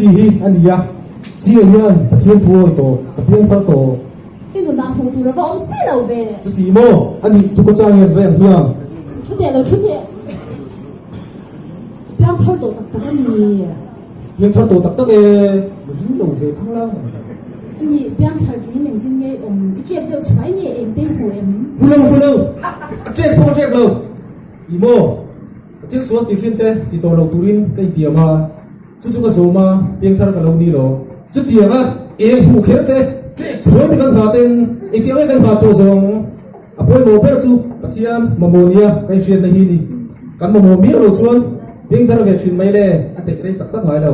ti hi ania chi anian pathian puoi to kapiang thar to cái người nào hùng tụ ra vong xí lâu về chu ti mo ani tu ko chang yan ve hiam chút tiền béo thở tổ tập tập cái gì hiam thar to tak tak e hin lo ve phang la nhị béo thở chỉ những cái nghe chết được xoáy nhẹ em tên của em bulo check lo imo tiek suat ti thin te ti to lo turin kai ti ma chu ka zo ma piang thar ka lo ni lo chu ti ma e hu kher te choi te kan ha ten e ti ai kan ha cho zong apoi mo per chu pathian mamonia kai fian na hi ni kan mo mi lo chuan piang thar ve thin mai le a te rei tak tak mai lo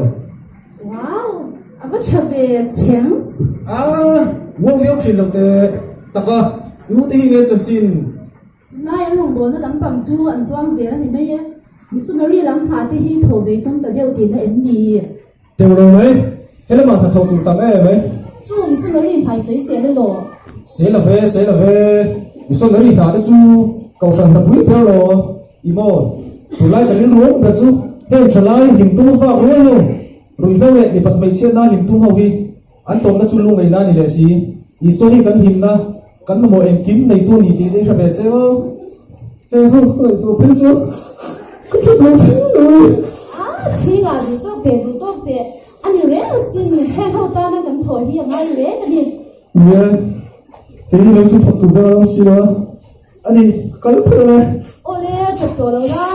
wow à vẫn trở về chance wo veo thin lo te taka yu te hi ve chan chin nay em lòng bốn nó lắm bằng chu anh quang dễ thì mấy á missionary lắm phá thì hi thổ về tông ta đeo tiền là em đi đều lo mai hele ma tha thau tu ta mai chu missionary phải sấy xé lên đồ sẽ là về số người đi ta chú cầu sản tập luyện theo lo imo từ lại cái liên luận là chú thêm trở lại điểm tung pha với nhau rồi đâu lại để bật mấy chiếc na điểm tung hậu đi anh tôm nó chú luôn ngày na này là gì iso hi kan him na kan mo em kim nei tu ni ti de ra se ho tu pen chú cái chút nó thế rồi chỉ là đủ tốt để anh nhiều rẻ xin hay không ta nó cần thổi hi ngay rẻ cái gì cái gì nó chú thật tụ ra xí đó anh đi có lúc thôi ô lê chụp tổ đâu ra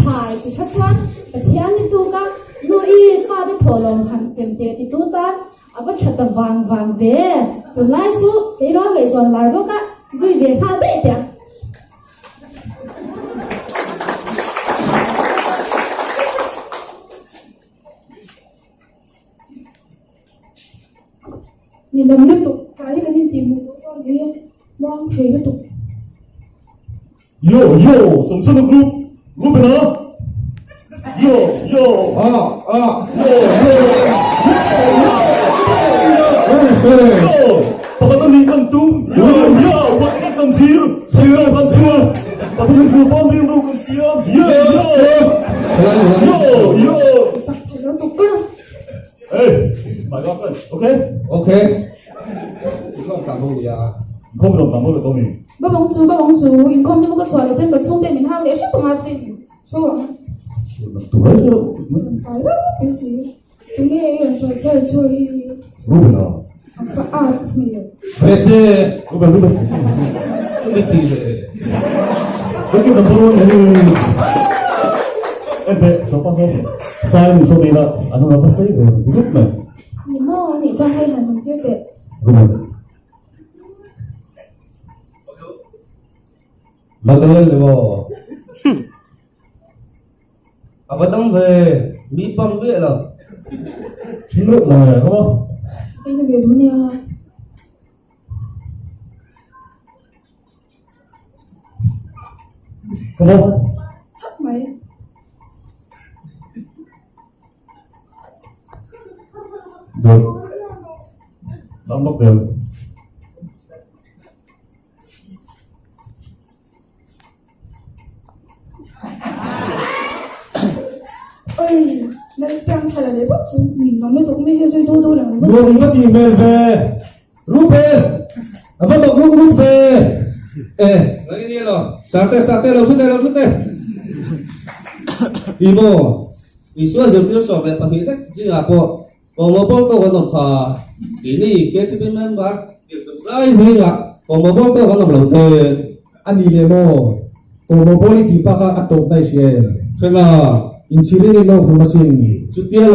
thải thì thắt chắn và thiên thì tu cả nuôi pha đi thổi lòng hàng xem tiền thì tu ta à vẫn chặt tầm vàng về từ lại chú cái đó về rồi là đâu cả rồi về pha đấy tiền nhìn đồng liên tục cái nhìn tìm một số con đi mong thấy liên tục Yo, sống sân group bên đó. Yo, yo, Pakatan ni kan tu, yo, pakatan kan siam, saya kan siam, pakatan group bom ni mau kan siam, yo. sắp thấy liên tục cơ Hey, this is my girlfriend, okay? ok không cảm ơn ya Không đồng cảm ơn được Tommy. ba bóng chú in không nhưng mà cái xoài đầu tiên cái xuống tên mình ham để ship mà xin chú ạ Tụi đấy chứ. cái đó cái gì cái nghe em xoài chơi Ruben nào? mình Vece Ruben. che dire Perché non sono beh, so pas sai mi sono là hanno una passata di gruppo. nhưng mà nhỉ cho hay là mình chơi tệ Ruben. Magaling mo. Afatang về mi pang về là Chính lúc mà đúng không? cái này về đúng nha Không không? chắc mấy Được. Đóng nóc được. ơi đây căng thật là để bắt chú mình nó mới tục mới hay duy đô là nó Ruben có tìm về Ruben Afa đọc lúc về cái gì rồi sate lâu chút đây Imo Isua giờ tiêu sổ về bằng cách gì là bộ mà bông tôi còn nộp phà ini cái thứ bên mình bắt kiểu dai gì là mà bông tôi còn nộp lâu thế anh đi lấy mo mà bông đi tìm baka atop đây xe thế là insulin ini lo kumasin cutia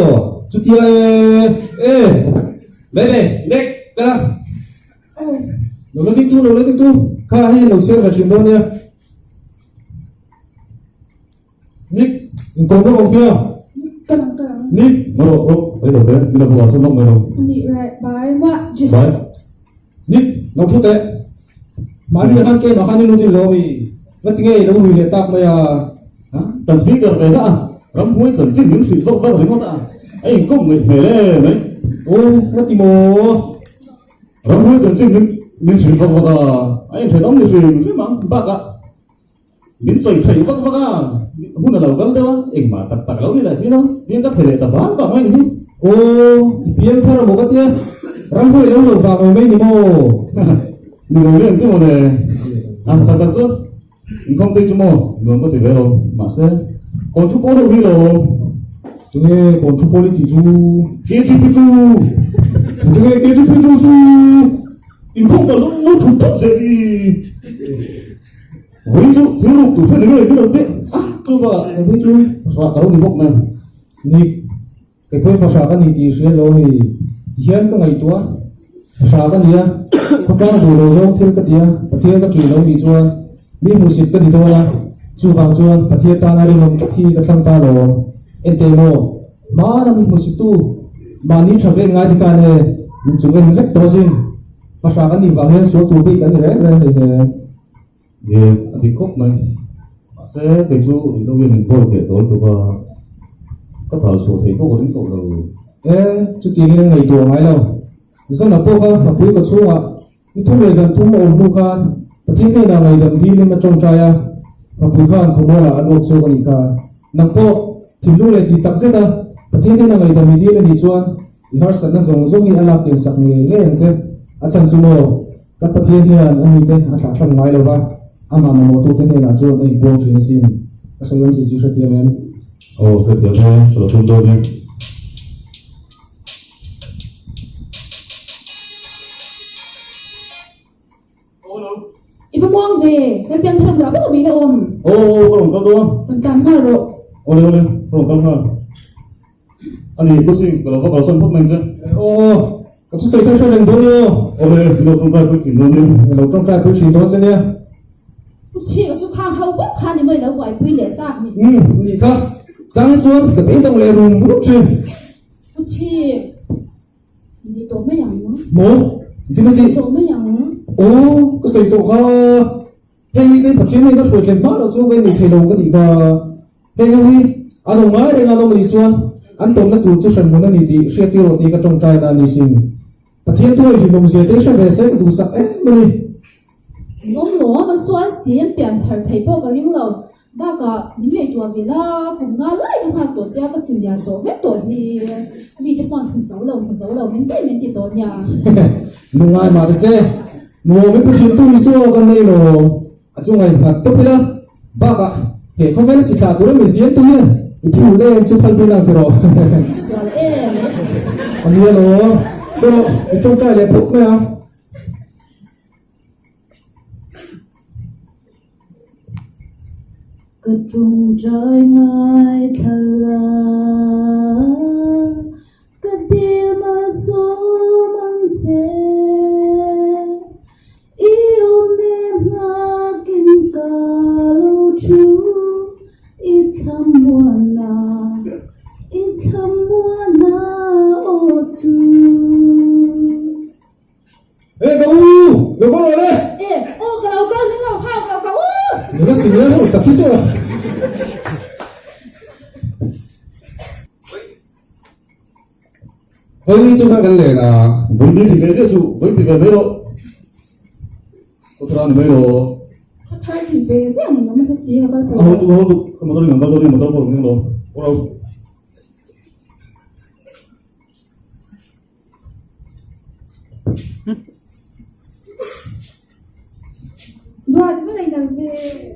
bebe nek kala lo lagi tu kala hi lo ser ka chindonia nik ingkong mo kong kia căng nik Maro, bây giờ đấy, bây giờ vào sân đông rồi. nhị lại bái ngoạ just Đấy. nik lo thu te mani han ke ma han lo ti lo mi vat nge lo ru le tak ma ya Tần speaker về đó. Rắm cuối dần trên những sự vông vang ở đấy không ạ? Anh cũng người về đây đấy. ô vat ti mo Rắm cuối dần trên những sự vông vang à? Anh phải đóng những sự chứ mà bác ạ. biến xoay thầy văng văng à hôm nào gắm đó anh mà tạt tạt lâu đi là gì nó biến các thầy để tập bán vào ngay đi ô biến thay một cái tiếng răng hơi lâu rồi vào mấy đi mô đừng nói lên chứ mà này tạt tạt chứ không tin chứ mô đừng có thể về đâu mà sẽ còn chú bố đâu đi đâu tụi nghe còn chú bố đi chú kia chú chú tụi nghe kia chú anh không vào nó thủ tục gì với chú thiếu lục tụi phải người cái đầu tiên chú bà với chú và đâu đi bốc này ni cái phơi phá cái ni thì sẽ lâu thì hiện cái ngày tua phá cái ni á có bao nhiêu đồ giống thêm cái gì á thêm cái chuyện lâu đi chuan mi mua xịt cái gì đó là chú vào chuan thêm ta này làm cái gì cái thằng ta rồi em tên nó mà nó mi mua xịt tu mà ni chả biết ngay thì cái này chúng em rất đa dạng phá cái ni vào hiện số tu bị cái này đấy thì đi cốc này mà sẽ cái chú nó viên mình bồi kể tối tụi bà các thảo số thấy có đến cậu rồi chú tiền cái ngày tua ngay đâu dân là bố mà bố có số à đi thu lời dân thu ổn mua canแต่ที่นี่นะไงดำดีนี่มันจงใจอ่ะมาพูดกันขโมยละอันวกโซกันอีกอ่ะนักโปทิ้งลูกเลยที่ตักเสร็จอ่ะแต่ที่นี่นะไงดำดีเลยนี่ชวนอีหาสันน่ะส่งอีอันลักกินสักนี่เงี้ยเจ้อาจารย์ซูโม่กับประเทศเนี่ยอันนี้เป็นอาจารย์ทำไงเลยวะอามาโมตุที่นี่นะชวนไอ้โบว์ที่นี่สิก็สยามสิจิตเทียมเอง ồ cái tiếng này cho nó không đôi nha ibu muang về cái pian thằng đó có bị đâu om ô có lòng cao đâu mình cảm hoa rồi ô lên có lòng cao hơn anh ấy có gì có lòng cao sân phúc mình chứ ô cái chú xây xây đừng đốn nữa ô lên nó trong tay có chỉ đôi nha lâu trong trai cứ chỉ đốn chứ nhé不去我就看好不看你们的外归脸大你你看张尊可别动来rum不去不去你多没养吗冇你们的多没养ô cái xây tổ ha hay như cái phát triển này nó sửa chỉnh bát ở chỗ bên mình thay đổi cái gì cả hay như vậy anh ông nói rằng anh ông đi xuân anh tổng nó tụt cho sân muốn anh đi sẽ tiêu rồi thì cái trong trai ta đi xin phát triển thôi thì mình sẽ thấy sẽ về sẽ cái tụt sắc ấy mình ngóng lúa mà xóa xiên biển thở thấy bao cái rinh lầu ba cả những ngày tuổi về là cũng ngã lại những hàng tổ chức cái sinh nhà số vết tuổi thì vì cái bọn không xấu lâu mình thì tốt nhà nung ai mà cái xe mua mấy cái chuyện tôi xưa cái này nó ở trong này mà tốt lắm ba cả hệ không phải chỉ trả tôi mình xiên tôi nhá thì lên chụp phim bên nào thì rồi xóa em anh nhớ nó đó trong trai này phục mày cái trung trái ngay thật là cái tim mà số mang xe yêu đêm na kinh cả lâu chú ít thăm mua na ô chú ê cậu cậu có rồi đấy ê ô cái đầu cơ những đầu hao cậu nó xỉu nữa không tập khí rồi với chúng ta cần là với đi thì cái dụ với thì cái mấy độ có thằng mấy độ thay thì về sẽ này nó mới thấy gì hả các hô tụ không có đừng có đi mà tao có những đồ có đâu và cái này là về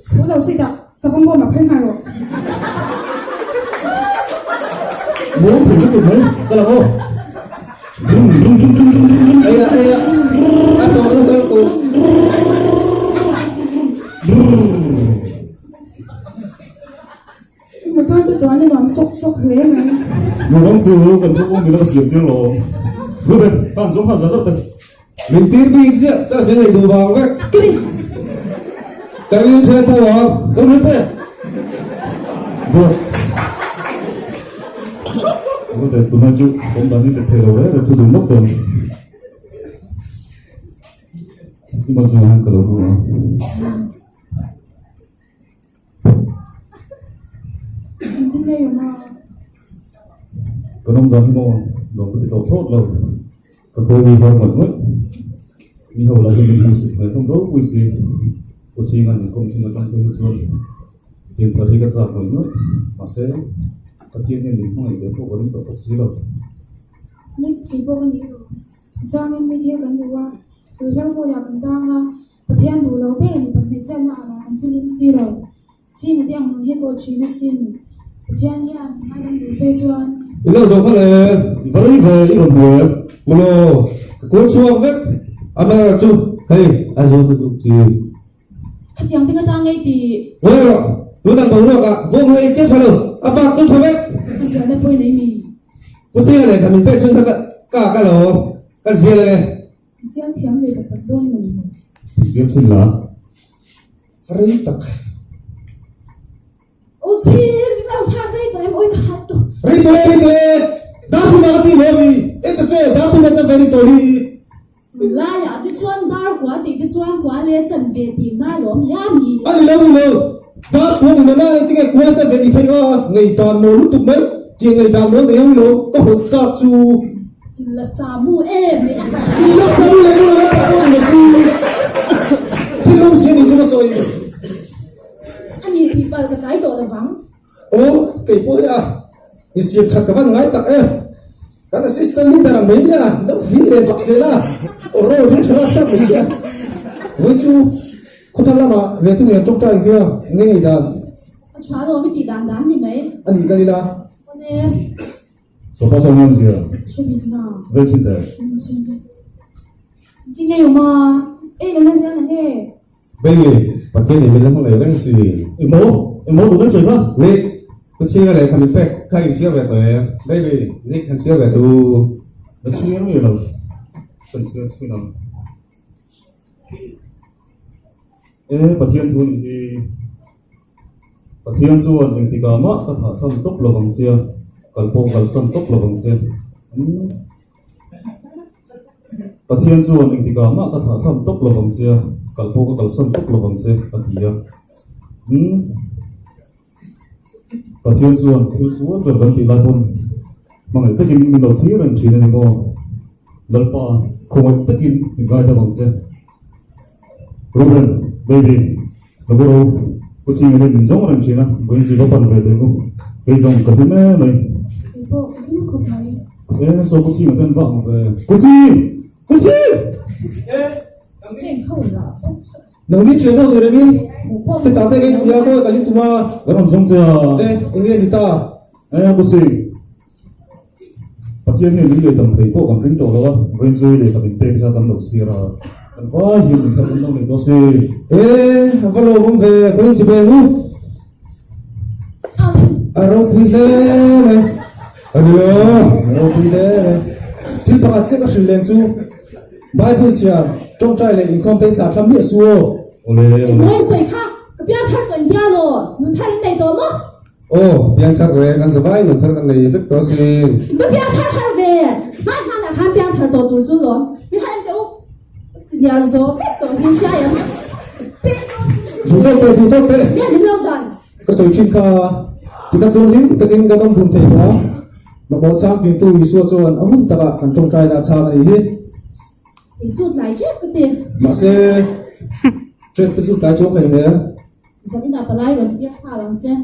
thủ đầu xây đặt sao không mua mà phải hàng rồi muốn thì cứ tụi mấy cái là ô đây là đã xong cô mà tôi chỉ cho anh làm sốc lé mà nhiều lắm sư cần có mình nó xỉu tiếng rồi vừa bên bạn xuống học rất đây mình tiến đi chứ chắc sẽ lại đủ vào cái cái cái yêu chơi tao vào không biết thế được có thể tụi nó chịu cũng đã đi thể đầu đấy là tụi nó mất tiền nhưng mà chưa ăn cả đầu luôn thế này mà có nông dân mà nó có thể tổ thốt đâu có khơi đi vào một mất đi hầu là mình sự phải không rốt vui gì กูชิงันคงชิมาตั้งตัวชวนเปลี่ยนประเทศก็จะหน่อยนู้นมาเซ่ประเทศนี้มีห้องอีกเดี๋ยวพวกเราต้องซื้อเรา นี่กี่พวกนี้จ้างเงินไม่เที่ยวกันดูว่าหรือทั้งโมอยากกันตั้งละประเทศดูเราไม่ได้มีปัญหาเจ้าหน้าอะไรกันฟิลิปซีเราชีนที่อังกฤษให้กูชีนสินประเทศนี้ไม่ต้องดูเสียจวน อีเรื่องสองคนเลยวันนี้ไปอีกคนเดียวมึงโอ้กูชัวร์เว้ยอามาจูเฮ้ยอาจูดูจี ถ้าอย่างที่กตั้งไงดี เฮ้ยรู้ตั้งตัวรู้กะวงให้เจ็บฉันเลยอามาจูชัวร์เว้ย ภาษาได้พูดไหนมี กูเสียเลยทำเป็นเป็ดชนทักกะกะหรอกันเสียเลย เสียงเสียงเลยกับตัดต้นมัน เสียชินละ เรื่องตัก โอ้ชีเราพาได้ตัวเองโอ้ยขาดตัว Ritue, datu magati levi, ito che, datu na sa very tori. ลายอ่ะที่ชวนดาวกว่าติที่ชวนกว่าเลยจันเวทีน่าหลวมยามี Ano lo, datu mo na na, ito nga kuha sa very tori ka, ngay dan mo lutuk mo, kaya ngay dan mo ngayon lo, kahit sa chu. ละสามูเอ็มเลย Ila sa mo lang lo, ako na si. Tilom siya ni Juma Soy. อันนี้ที่ปัลกระจายตัวระวัง Oh, kay po ya. Isip ka kaman ngay tak eh. Kana assistant ni darang media, daw feel eh vaksela. Oro, rin siya siya. Với chú, cô thằng lama về tu nghiệp trong trai kia, nghe người ta ชาโลไม่ตีด่านด่านนี่ไหม anh ấy cái là วันนี้ สภาพสังคมเสีย ใช่ไหมนะ เวชินแต่ ใช่ไหมที่ไงอยู่มาเอ้ยนั่นเสียงนั่นเอง baby pakai ni bilang mulai kan si อีโมตัวนั้นสวยป่ะ ni kucing ada kami pek kai cia betul ya baby ni kan cia betul แล้วเสียงนี่เราเป็นเสียงสินะประเทศทุนที่ประเทศส่วนเองที่กามะก็ถ้าทำตกระวังเสียกันโปกันส่วนตกระวังเสียประเทศส่วนเองที่กามะก็ถ้าทำตกระวังเสียกันโปกันส่วนตกระวังเสียปฏิยาประเทศส่วนที่ส่วนแบบกันที่หลายคนมันไอ้ตะกินมีเราที่รันชีนี่ก็แล้วป่าคงไอ้ตะกินมีการระวังเสียรู้กันเบบี้แล้วก็รู้กูสิ่งอะไรมีสองรันชีนะกูยังจีบปันไปเด็กกูไอ้สองกับพี่แม่เลย ไอ้พวกที่มันคบไหน soกูสิ่งอะไรบ้างเว้ยกูสิ่ง เพลงเข้าละ nang ni chuyện nào rồi đi, thế ta thấy cái dia ko cái tu ma, แล้วมันส่งเสีย anh nghe đi ta, กูสิ่งประเทศนี้มีเลยตั้งใจพวกกันริ้นโตแล้วเว้นช่วยเลยกับเป็นเตะจะทำหนุกเสียละกันก็ยืนทำน้องเลยตัวสิ valo bom về, có những chuyện mu, เอา aro pide, adio, aro pide, til pa che ka shilem chu, Bible chia, trong trai lại income tên cả tham nghĩa suo, โอเล่ ไอ้มวยสวยค่ะกับพี่อาทัดตัวเดียวเลยนุ่นท่าเล่นแต่ตัวมั้ง oh yang kat we kan sebai nu thar kan lei tek to sin กับพี่อาทัดท่าเวไม่ท่าน่ะท่าพี่อาทัดตัวตัวจุ่หรอไม่ท่าเดี๋ยวสิ่งยาโซ่เป็ดตัวพี่ชายอ่ะเป็ด tu tốt te, เนี่ยมันเล่าดัน cái soi chim ka, thì các chuan lim, tất nhiên các ông thùng thề đó, mà bỏ sang tiền tu Isu chuan, ông ta cả kan trong trai đã cha này hết, ไอ้สุดหลายเจ็บก็เต็ม mà sẽ chết tới chút cái chỗ này nữa. สันนิษฐานไปไล่วันที่5 หลังเช่น